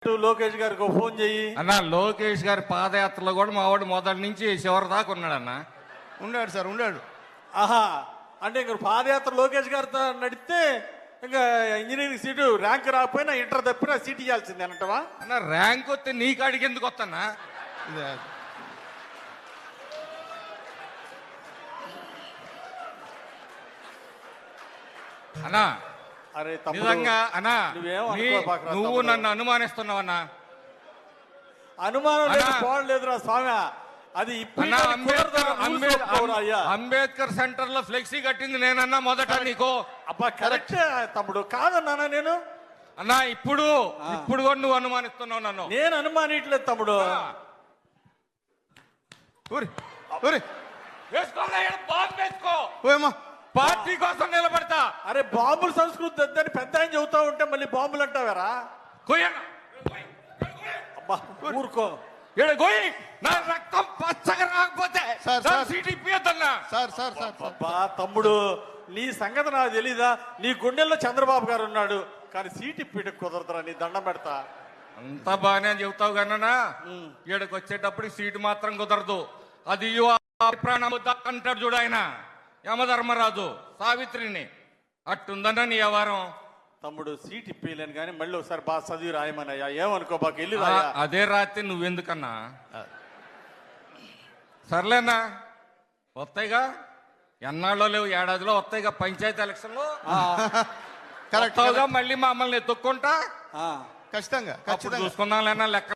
లోకేష్ గారికి ఫోన్ చెయ్యి అన్న. లోకేష్ గారి పాదయాత్రలో కూడా మా వాడు మొదటి నుంచి చివరి దాకా ఉన్నాడన్న. ఉన్నాడు సార్, ఉన్నాడు. ఆహా, అంటే ఇంక పాదయాత్ర లోకేష్ గారితో నడిస్తే ఇంకా ఇంజనీరింగ్ సీటు ర్యాంక్ రాకపోయినా ఇంటర్ తప్పినా సీట్ ఇవ్వాల్సిందే అంటవా? అన్న ర్యాంక్ వస్తే నీ కాడికి ఎందుకు వస్తానా? అన్నా అరే నిజంగా అన్నా నువ్వేమో నువ్వు నన్ను అనుమానిస్తున్నావన్నా. అనుమానం లేదు, పోవట్లేదురా స్వామి. అది అంబేద్కర్ సెంటర్ లో ఫ్లెక్సీ కట్టింది నేనన్నా మొదట నీకు. అబ్బా కరెక్ట్ తమ్ముడు, కాదన్నా నేను. అన్నా ఇప్పుడు కూడా నువ్వు అనుమానిస్తున్నావు నన్ను. నేను అనుమానిట్లేదు తమ్ముడు. పార్టీ కోసం నిలబడతా. అరే బాంబుల సంస్కృతి వద్దని పెద్ద ఆయన చెబుతా ఉంటే మళ్ళీ బాంబులు అంటావారా? అబ్బా ఊరుకో. నా రక్తం పచ్చగా రాకపోతే సీట్ ఇప్పియద్దన్నా. అబ్బా తమ్ముడు, నీ సంగతి నాకు తెలీదా? నీ గుండెల్లో చంద్రబాబు గారు ఉన్నాడు, కానీ సీట్ ఇప్పిట కుదరదురా, నీ దండం పెడతా. అంతా బాగానే చెబుతావు కన్నా, ఈడకి వచ్చేటప్పుడు సీటు మాత్రం కుదరదు. అది ప్రాణం అంటాడు చూడు ఆయన యమధర్మరాజు సావిత్రిని. అట్టుందన్నా నీ వ్యవహారం. తమ్ముడు సీట్ ఇప్పలేను కానీ మళ్ళీ ఒకసారి బాగా చదివి రాయమనయ్యా, ఏమనుకో బాగా వెళ్ళి రా. అదే రాత్రి నువ్వెందుకన్నా? సర్లేనా, వస్తాయిగా, ఎన్నాళ్ళో లేవు, ఏడాదిలో వస్తాయిగా పంచాయతీ ఎలక్షన్లో. మళ్ళీ మమ్మల్ని ఎత్తుక్కుంటా ఖచ్చితంగా చూసుకుందాం లేనా లెక్క.